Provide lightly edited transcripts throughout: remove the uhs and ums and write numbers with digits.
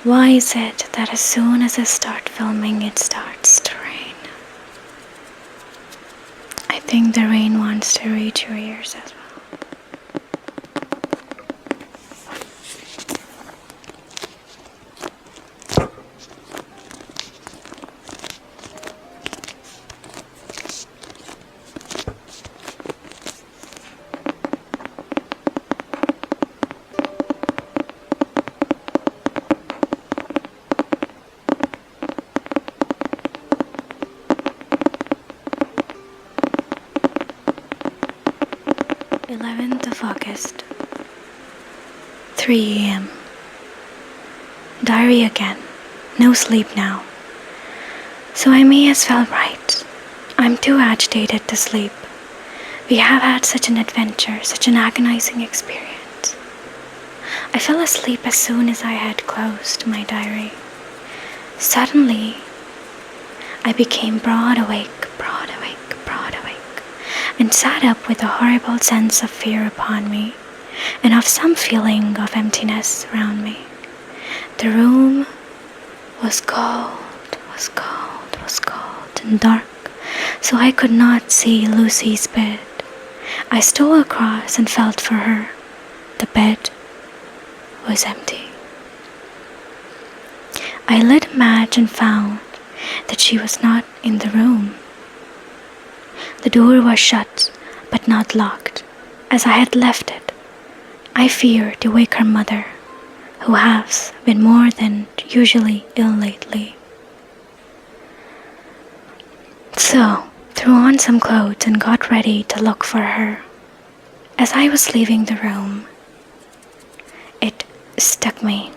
Why is it that as soon as I start filming, it starts to rain? I think the rain wants to reach your ears as well. 11th of August, 3 a.m. Diary again. No sleep now. So I may as well write. I'm too agitated to sleep. We have had such an adventure, such an agonizing experience. I fell asleep as soon as I had closed my diary. Suddenly, I became broad awake, and sat up with a horrible sense of fear upon me, and of some feeling of emptiness around me. The room was cold, and dark, so I could not see Lucy's bed. I stole across and felt for her. The bed was empty. I lit a match and found that she was not in the room. The door was shut, but not locked, as I had left it. I feared to wake her mother, who has been more than usually ill lately. So, threw on some clothes and got ready to look for her. As I was leaving the room, it struck me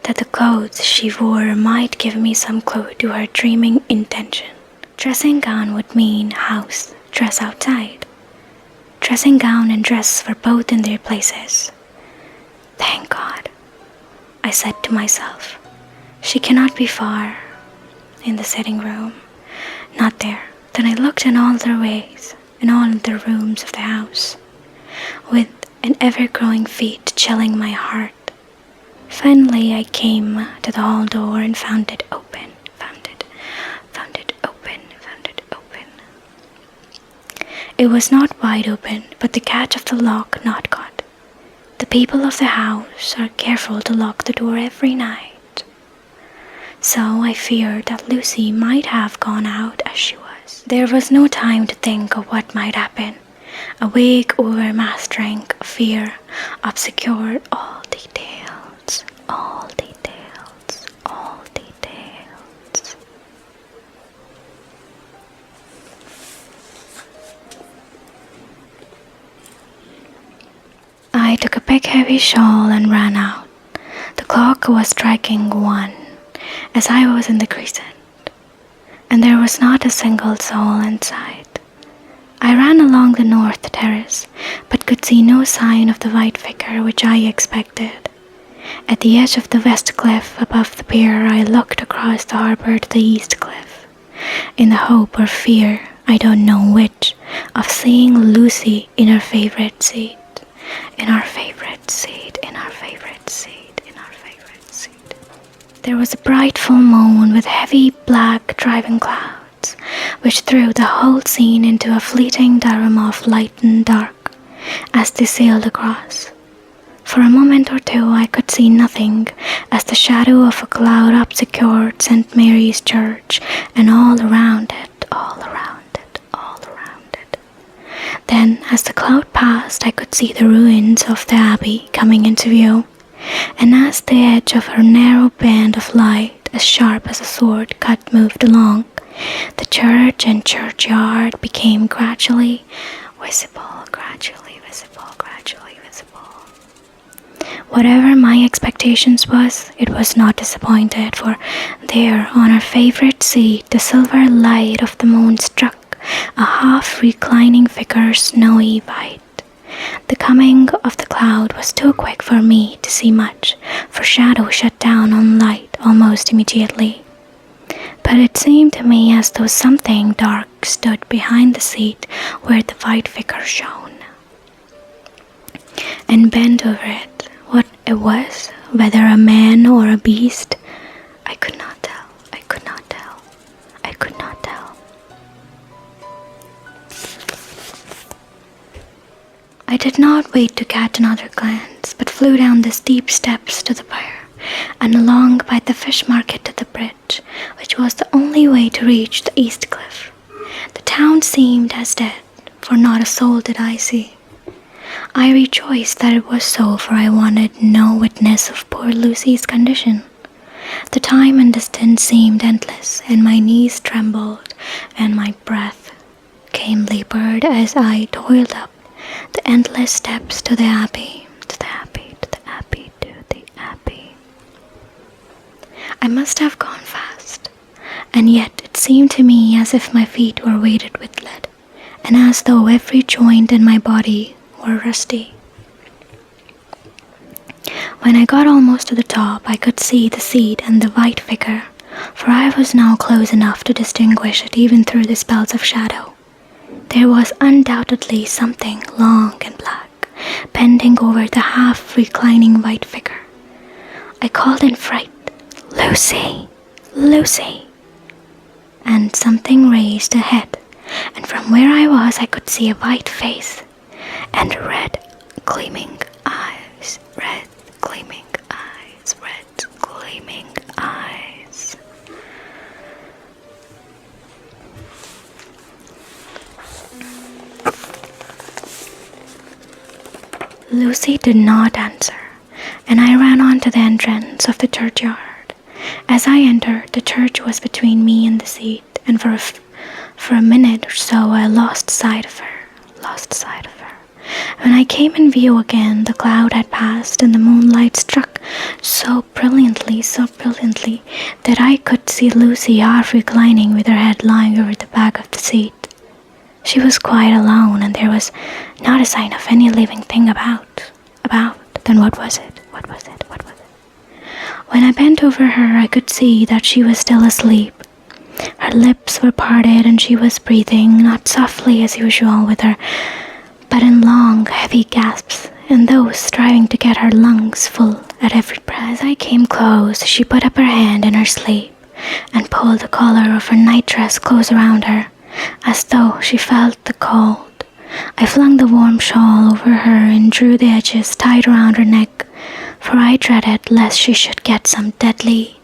that the clothes she wore might give me some clue to her dreaming intention. Dressing gown would mean house, dress outside. Dressing gown and dress were both in their places. Thank God, I said to myself. She cannot be far in the sitting room. Not there. Then I looked in all the ways, in all the rooms of the house, with an ever-growing fear chilling my heart. Finally, I came to the hall door and found it open. It was not wide open, but the catch of the lock not got. The people of the house are careful to lock the door every night. So I feared that Lucy might have gone out as she was. There was no time to think of what might happen. A vague, overmastering fear obscured all details, all details. I took a big heavy shawl and ran out. The clock was striking 1 as I was in the crescent, and there was not a single soul inside. I ran along the north terrace, but could see no sign of the white figure which I expected. At the edge of the west cliff above the pier, I looked across the harbor to the east cliff, in the hope or fear, I don't know which, of seeing Lucy in her favorite seat. There was a bright full moon with heavy black driving clouds, which threw the whole scene into a fleeting darum of light and dark as they sailed across. For a moment or two I could see nothing, as the shadow of a cloud obscured St. Mary's Church, and all around it. Then, as the cloud passed, I could see the ruins of the abbey coming into view, and as the edge of her narrow band of light, as sharp as a sword cut, moved along, the church and churchyard became gradually visible. Whatever my expectations was, it was not disappointed, for there, on her favorite seat, the silver light of the moon struck a half-reclining figure, snowy white. The coming of the cloud was too quick for me to see much, for shadow shut down on light almost immediately. But it seemed to me as though something dark stood behind the seat where the white figure shone, and bent over it. What it was whether a man or a beast. I could not tell. I could not tell. I could not tell. I did not wait to catch another glance, but flew down the steep steps to the pier, and along by the fish market to the bridge, which was the only way to reach the east cliff. The town seemed as dead, for not a soul did I see. I rejoiced that it was so, for I wanted no witness of poor Lucy's condition. The time and distance seemed endless, and my knees trembled, and my breath came labored as I toiled up the endless steps to the Abbey, to the Abbey, to the Abbey, to the Abbey. I must have gone fast, and yet it seemed to me as if my feet were weighted with lead, and as though every joint in my body were rusty. When I got almost to the top, I could see the seat and the white figure, for I was now close enough to distinguish it even through the spells of shadow. There was undoubtedly something long and black, bending over the half-reclining white figure. I called in fright, "Lucy! Lucy!" And something raised a head, and from where I was I could see a white face and red gleaming eyes, red gleaming eyes, red gleaming eyes. Lucy did not answer, and I ran on to the entrance of the churchyard. As I entered, the church was between me and the seat, and for a minute or so I lost sight of her. When I came in view again, the cloud had passed, and the moonlight struck so brilliantly, that I could see Lucy half reclining with her head lying over the back of the seat. She was quite alone, and there was not a sign of any living thing about. Then what was it? When I bent over her, I could see that she was still asleep. Her lips were parted, and she was breathing, not softly as usual with her, but in long, heavy gasps, and those striving to get her lungs full at every breath. As I came close, she put up her hand in her sleep and pulled the collar of her nightdress close around her, as though she felt the cold. I flung the warm shawl over her and drew the edges tight around her neck, for I dreaded lest she should get some deadly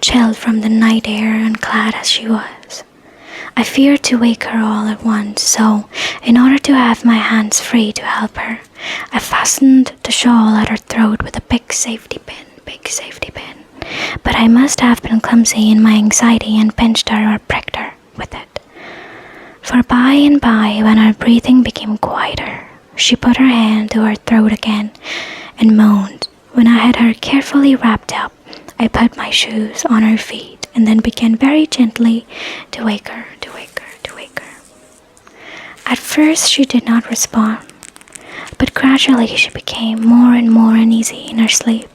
chill from the night air, unclad as she was. I feared to wake her all at once, so, in order to have my hands free to help her, I fastened the shawl at her throat with a big safety pin. But I must have been clumsy in my anxiety and pinched her or pricked her with it. For by and by, when her breathing became quieter, she put her hand to her throat again and moaned. When I had her carefully wrapped up, I put my shoes on her feet and then began very gently to wake her. At first she did not respond, but gradually she became more and more uneasy in her sleep,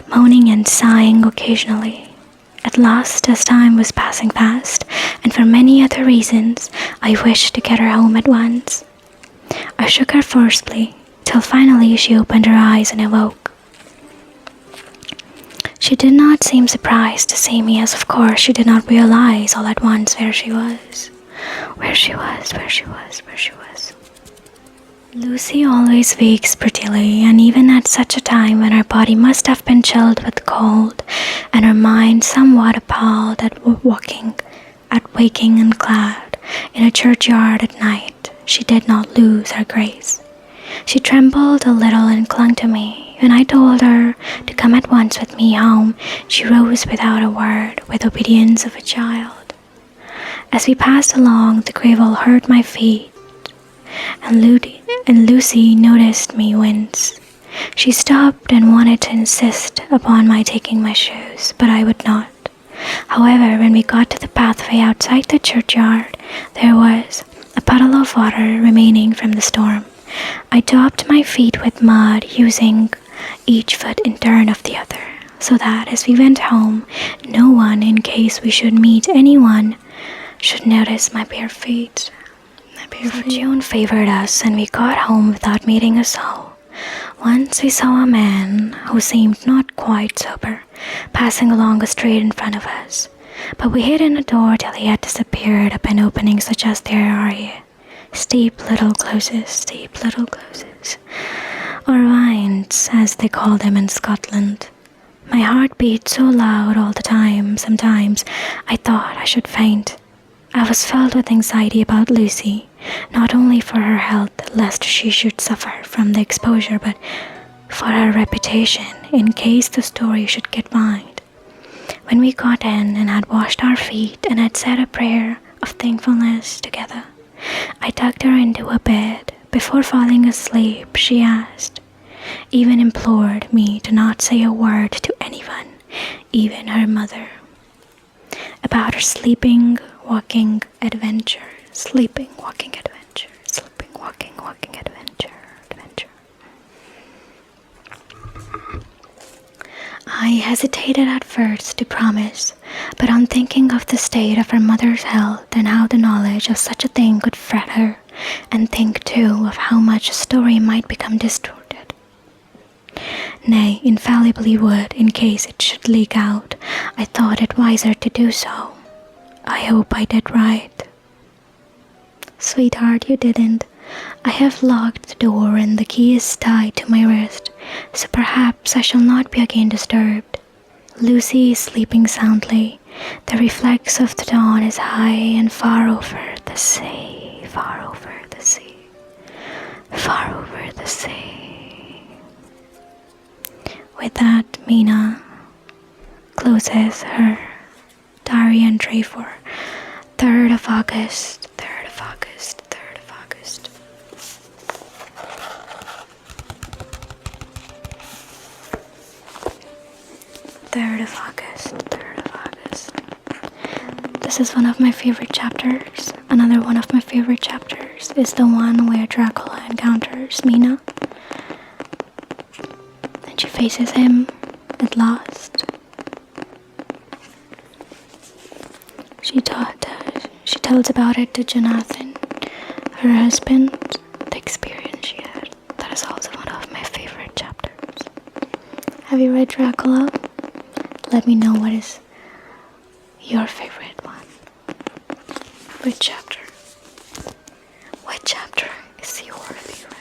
moaning and sighing occasionally. At last, as time was passing fast, and for many other reasons, I wished to get her home at once. I shook her forcibly, till finally she opened her eyes and awoke. She did not seem surprised to see me, as of course she did not realize all at once where she was. Lucy always wakes prettily, and even at such a time when her body must have been chilled with cold, and her mind somewhat appalled at waking unclad in a churchyard at night, she did not lose her grace. She trembled a little and clung to me. When I told her to come at once with me home, she rose without a word, with obedience of a child. As we passed along, the gravel hurt my feet, and Lucy noticed me wince. She stopped and wanted to insist upon my taking my shoes, but I would not. However, when we got to the pathway outside the churchyard, there was a puddle of water remaining from the storm. I daubed my feet with mud, using each foot in turn of the other. so that as we went home, no one, in case we should meet anyone, should notice my bare feet. Fortune favored us, and we got home without meeting a soul. Once we saw a man who seemed not quite sober passing along a street in front of us, but we hid in a door till he had disappeared up an opening such as there are here. Steep little closes, or vines, as they call them in Scotland. My heart beat so loud all the time, sometimes I thought I should faint. I was filled with anxiety about Lucy, not only for her health, lest she should suffer from the exposure, but for her reputation, in case the story should get wide. When we got in and had washed our feet and had said a prayer of thankfulness together, I tucked her into a bed. Before falling asleep, she asked, even implored me to not say a word to anyone, even her mother, about her sleeping, walking adventure. I hesitated at first to promise, but on thinking of the state of her mother's health and how the knowledge of such a thing could fret her, and think too of how much a story might become distorted, nay, infallibly would, in case it should leak out, I thought it wiser to do so. I hope I did right. Sweetheart, you didn't. I have locked the door and the key is tied to my wrist, so perhaps I shall not be again disturbed. Lucy is sleeping soundly. The reflex of the dawn is high and far over the sea, far over the sea, far over the sea. With that, Mina closes her diary entry for 3rd of August, 3rd of August, 3rd of August. Third of August. This is one of my favorite chapters. Another one of my favorite chapters is the one where Dracula encounters Mina. And she faces him at last. She tells about it to Jonathan, her husband, the experience she had. That is also one of my favorite chapters. Have you read Dracula? Let me know what is your favorite one. Which chapter? What chapter is your favorite?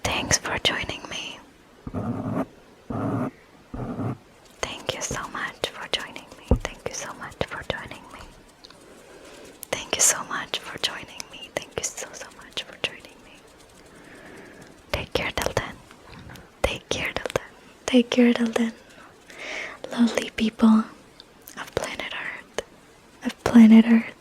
Thanks for joining me. Thank you so much for joining me. Thank you so much for joining me. Thank you so much for joining me. Thank you so much for joining me. Take care till then. Take care till then. Take care till then. Lovely people of planet Earth.